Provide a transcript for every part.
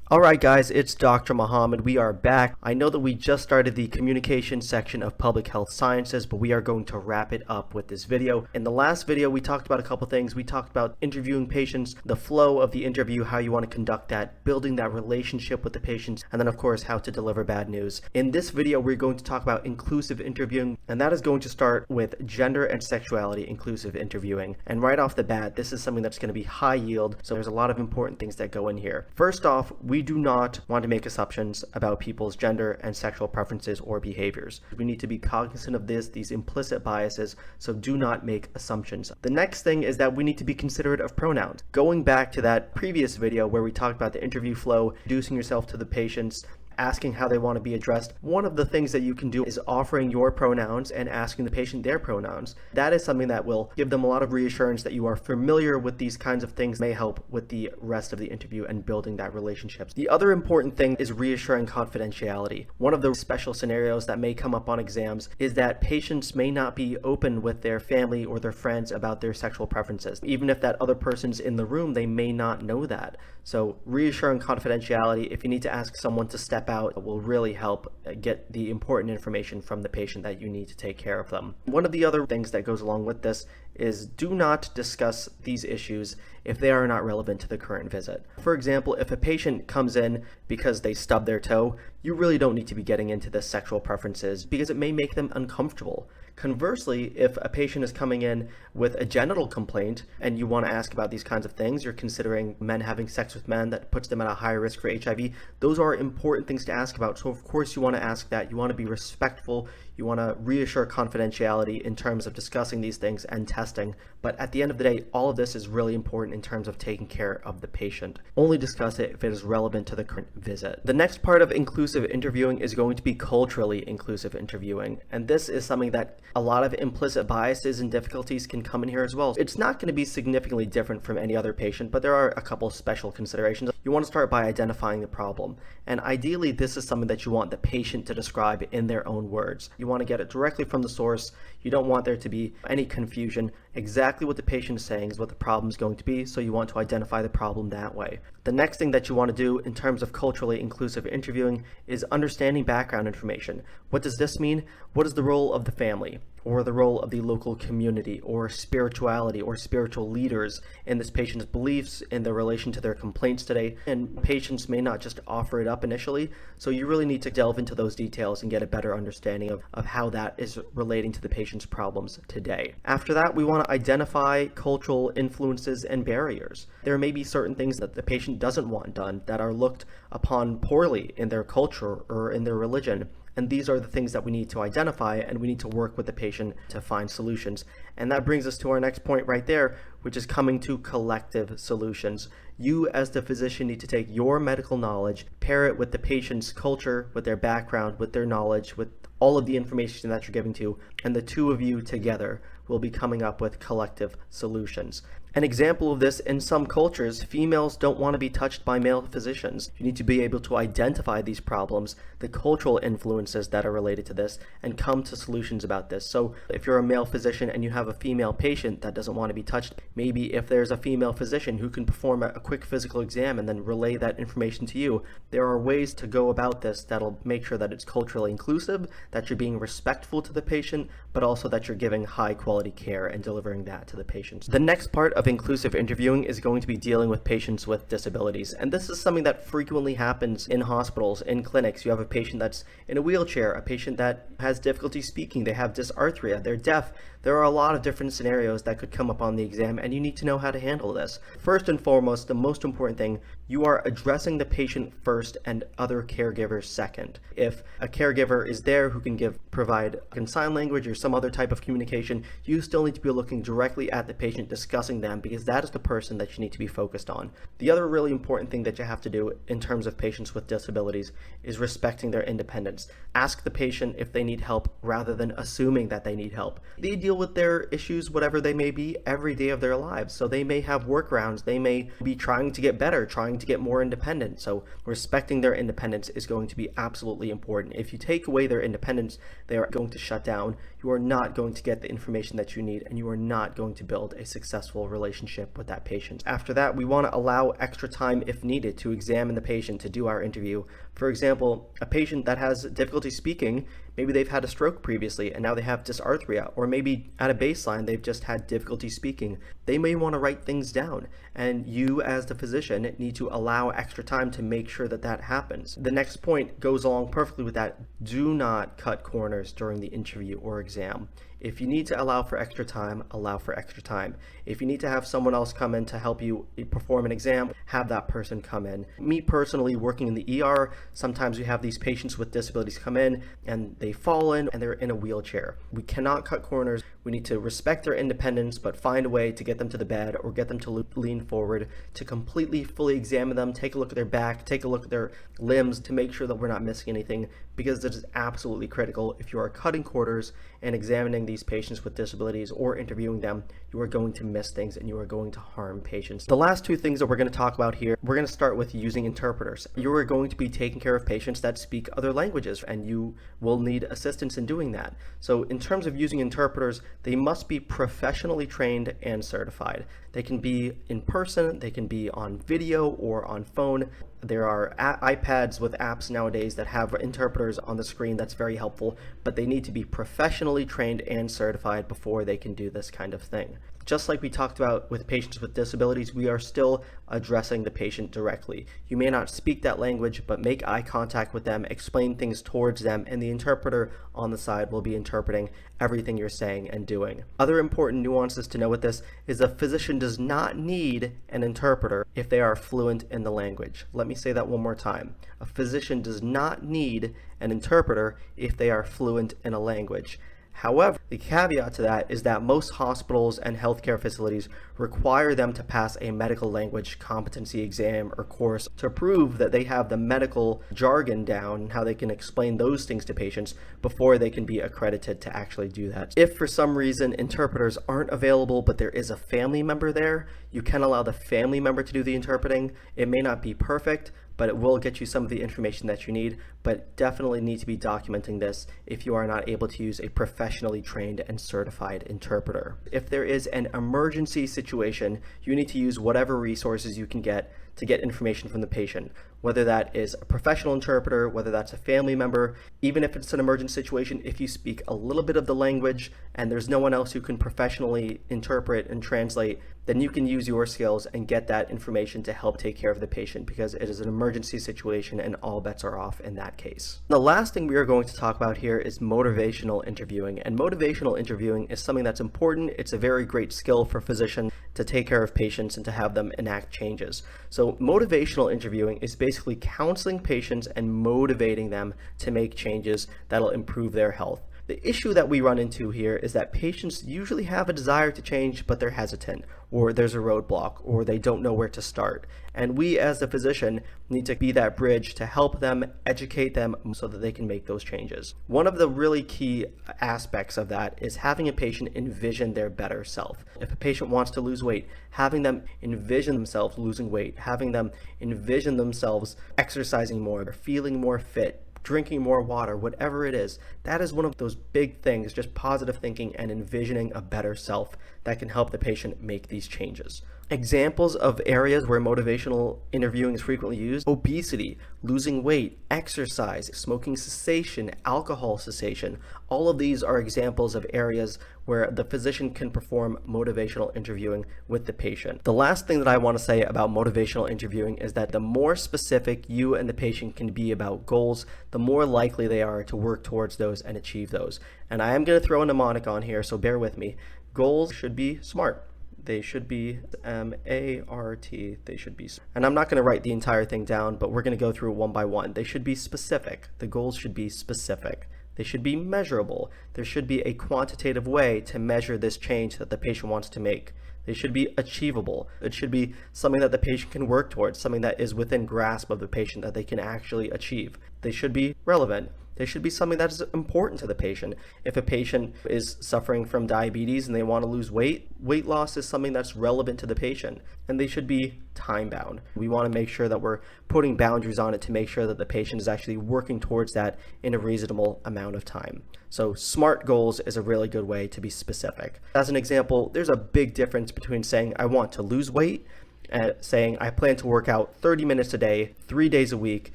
Alright guys, it's Dr. Muhammad. We are back. I know that we just started the communication section of Public Health Sciences, but we are going to wrap it up with this video. In the last video, we talked about a couple things. We talked about interviewing patients, the flow of the interview, how you want to conduct that, building that relationship with the patients, and then of course, how to deliver bad news. In this video, we're going to talk about inclusive interviewing, and that is going to start with gender and sexuality inclusive interviewing. And right off the bat, this is something that's going to be high yield, so there's a lot of important things that go in here. First off, we do not want to make assumptions about people's gender and sexual preferences or behaviors. We need to be cognizant of these implicit biases, so do not make assumptions. The next thing is that we need to be considerate of pronouns. Going back to that previous video where we talked about the interview flow, introducing yourself to the patients, asking how they want to be addressed. One of the things that you can do is offering your pronouns and asking the patient their pronouns. That is something that will give them a lot of reassurance that you are familiar with these kinds of things, may help with the rest of the interview and building that relationship. The other important thing is reassuring confidentiality. One of the special scenarios that may come up on exams is that patients may not be open with their family or their friends about their sexual preferences. Even if that other person's in the room, they may not know that. So reassuring confidentiality, if you need to ask someone to step out, will really help get the important information from the patient that you need to take care of them. One of the other things that goes along with this is do not discuss these issues if they are not relevant to the current visit. For example, if a patient comes in because they stub their toe, you really don't need to be getting into the sexual preferences because it may make them uncomfortable. Conversely, if a patient is coming in with a genital complaint and you want to ask about these kinds of things, you're considering men having sex with men that puts them at a higher risk for HIV, those are important things to ask about. So of course you want to ask that. You want to be respectful. You want to reassure confidentiality in terms of discussing these things and testing. But at the end of the day, all of this is really important in terms of taking care of the patient. Only discuss it if it is relevant to the current visit. The next part of inclusive interviewing is going to be culturally inclusive interviewing. And this is something that a lot of implicit biases and difficulties can come in here as well. It's not going to be significantly different from any other patient, but there are a couple special considerations. You want to start by identifying the problem. And ideally, this is something that you want the patient to describe in their own words. You want to get it directly from the source. You don't want there to be any confusion. Exactly what the patient is saying is what the problem is going to be, so you want to identify the problem that way. The next thing that you want to do in terms of culturally inclusive interviewing is understanding background information. What does this mean? What is the role of the family, or the role of the local community, or spirituality, or spiritual leaders in this patient's beliefs, in their relation to their complaints today? And patients may not just offer it up initially, so you really need to delve into those details and get a better understanding of how that is relating to the patient's problems today. After that, we want to identify cultural influences and barriers. There may be certain things that the patient doesn't want done that are looked upon poorly in their culture or in their religion. And these are the things that we need to identify, and we need to work with the patient to find solutions. And that brings us to our next point right there, which is coming to collective solutions. You as the physician need to take your medical knowledge, pair it with the patient's culture, with their background, with their knowledge, with all of the information that you're giving to, and the two of you together will be coming up with collective solutions. An example of this, in some cultures, females don't want to be touched by male physicians. You need to be able to identify these problems, the cultural influences that are related to this, and come to solutions about this. So if you're a male physician and you have a female patient that doesn't want to be touched, maybe if there's a female physician who can perform a quick physical exam and then relay that information to you, there are ways to go about this that'll make sure that it's culturally inclusive, that you're being respectful to the patient, but also that you're giving high quality care and delivering that to the patients. The next part of inclusive interviewing is going to be dealing with patients with disabilities. And this is something that frequently happens in hospitals, in clinics. You have a patient that's in a wheelchair, a patient that has difficulty speaking, they have dysarthria, they're deaf. There are a lot of different scenarios that could come up on the exam, and you need to know how to handle this. First and foremost, the most important thing, you are addressing the patient first and other caregivers second. If a caregiver is there who can provide in sign language or some other type of communication, you still need to be looking directly at the patient, discussing them, because that is the person that you need to be focused on. The other really important thing that you have to do in terms of patients with disabilities is respecting their independence. Ask the patient if they need help rather than assuming that they need help. They deal with their issues, whatever they may be, every day of their lives. So they may have workarounds. They may be trying to get better, trying to get more independent. So respecting their independence is going to be absolutely important. If you take away their independence, they are going to shut down. You are not going to get the information that you need, and you are not going to build a successful relationship with that patient. After that, we want to allow extra time if needed to examine the patient, to do our interview. For example, a patient that has difficulty speaking, maybe they've had a stroke previously and now they have dysarthria, or maybe at a baseline they've just had difficulty speaking. They may want to write things down, and you as the physician need to allow extra time to make sure that that happens. The next point goes along perfectly with that. Do not cut corners during the interview or exam. If you need to allow for extra time, allow for extra time. If you need to have someone else come in to help you perform an exam, have that person come in. Me personally, working in the ER, sometimes we have these patients with disabilities come in and they fall in and they're in a wheelchair. We cannot cut corners. We need to respect their independence, but find a way to get them to the bed or get them to lean forward, to completely, fully examine them, take a look at their back, take a look at their limbs, to make sure that we're not missing anything, because this is absolutely critical. If you are cutting corners and examining these patients with disabilities or interviewing them, you are going to miss things and you are going to harm patients. The last two things that we're going to talk about here, we're going to start with using interpreters. You are going to be taking care of patients that speak other languages, and you will need assistance in doing that. So in terms of using interpreters, they must be professionally trained and certified. They can be in person, they can be on video or on phone. There are iPads with apps nowadays that have interpreters on the screen. That's very helpful, but they need to be professionally trained and certified before they can do this kind of thing. Just like we talked about with patients with disabilities, we are still addressing the patient directly. You may not speak that language, but make eye contact with them, explain things towards them, and the interpreter on the side will be interpreting everything you're saying and doing. Other important nuances to know with this is a physician does not need an interpreter if they are fluent in the language. Let me say that one more time. A physician does not need an interpreter if they are fluent in a language. However, the caveat to that is that most hospitals and healthcare facilities require them to pass a medical language competency exam or course to prove that they have the medical jargon down and how they can explain those things to patients before they can be accredited to actually do that. If for some reason interpreters aren't available, but there is a family member there, you can allow the family member to do the interpreting. It may not be perfect, but it will get you some of the information that you need, but definitely need to be documenting this if you are not able to use a professionally trained and certified interpreter. If there is an emergency situation, you need to use whatever resources you can get to get information from the patient, whether that is a professional interpreter, whether that's a family member. Even if it's an emergent situation, if you speak a little bit of the language and there's no one else who can professionally interpret and translate, then you can use your skills and get that information to help take care of the patient, because it is an emergency situation and all bets are off in that case. The last thing we are going to talk about here is motivational interviewing. And motivational interviewing is something that's important. It's a very great skill for physicians to take care of patients and to have them enact changes. So motivational interviewing is basically counseling patients and motivating them to make changes that'll improve their health. The issue that we run into here is that patients usually have a desire to change, but they're hesitant, or there's a roadblock, or they don't know where to start. And we as the physician need to be that bridge to help them, educate them so that they can make those changes. One of the really key aspects of that is having a patient envision their better self. If a patient wants to lose weight, having them envision themselves losing weight, having them envision themselves exercising more, or feeling more fit, drinking more water, whatever it is, that is one of those big things, just positive thinking and envisioning a better self that can help the patient make these changes. Examples of areas where motivational interviewing is frequently used: obesity, losing weight, exercise, smoking cessation, alcohol cessation. All of these are examples of areas where the physician can perform motivational interviewing with the patient. The last thing that I want to say about motivational interviewing is that the more specific you and the patient can be about goals, the more likely they are to work towards those and achieve those. And I am going to throw a mnemonic on here, so bear with me. Goals should be SMART. They should be M-A-R-T. They should be, and I'm not going to write the entire thing down, but we're going to go through one by one. They should be specific. The goals should be specific. They should be measurable. There should be a quantitative way to measure this change that the patient wants to make. They should be achievable. It should be something that the patient can work towards, something that is within grasp of the patient that they can actually achieve. They should be relevant. They should be something that is important to the patient. If a patient is suffering from diabetes and they want to lose weight, weight loss is something that's relevant to the patient, and they should be time bound. We want to make sure that we're putting boundaries on it to make sure that the patient is actually working towards that in a reasonable amount of time. So SMART goals is a really good way to be specific. As an example, there's a big difference between saying I want to lose weight and saying I plan to work out 30 minutes a day, 3 days a week,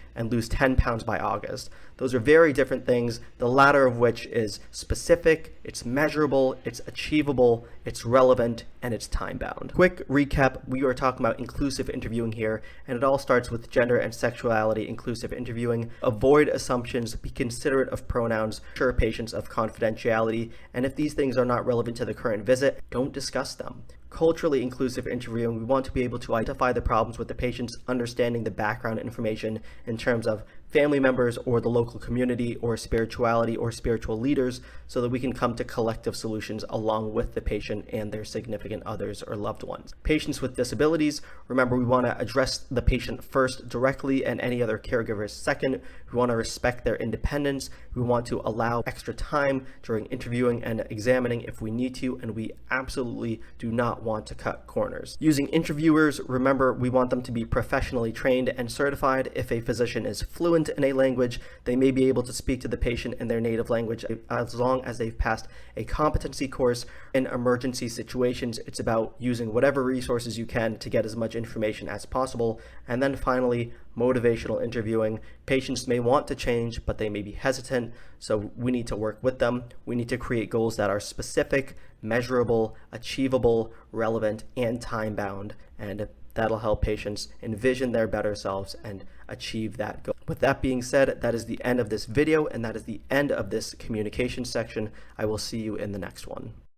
and lose 10 pounds by August. Those are very different things, the latter of which is specific, it's measurable, it's achievable, it's relevant, and it's time-bound. Quick recap, we are talking about inclusive interviewing here, and it all starts with gender and sexuality inclusive interviewing. Avoid assumptions, be considerate of pronouns, assure patients of confidentiality, and if these things are not relevant to the current visit, don't discuss them. Culturally inclusive interviewing, we want to be able to identify the problems with the patients, understanding the background information in terms of family members or the local community or spirituality or spiritual leaders, so that we can come to collective solutions along with the patient and their significant others or loved ones. Patients with disabilities, remember we want to address the patient first directly and any other caregivers second. We want to respect their independence. We want to allow extra time during interviewing and examining if we need to, and we absolutely do not want to cut corners. Using interviewers, remember we want them to be professionally trained and certified. If a physician is fluent in a language, they may be able to speak to the patient in their native language as long as they've passed a competency course. In emergency situations, it's about using whatever resources you can to get as much information as possible. And then finally, motivational interviewing. Patients may want to change, but they may be hesitant, so we need to work with them. We need to create goals that are specific, measurable, achievable, relevant, and time-bound, and that'll help patients envision their better selves and achieve that goal. With that being said, that is the end of this video, and that is the end of this communication section. I will see you in the next one.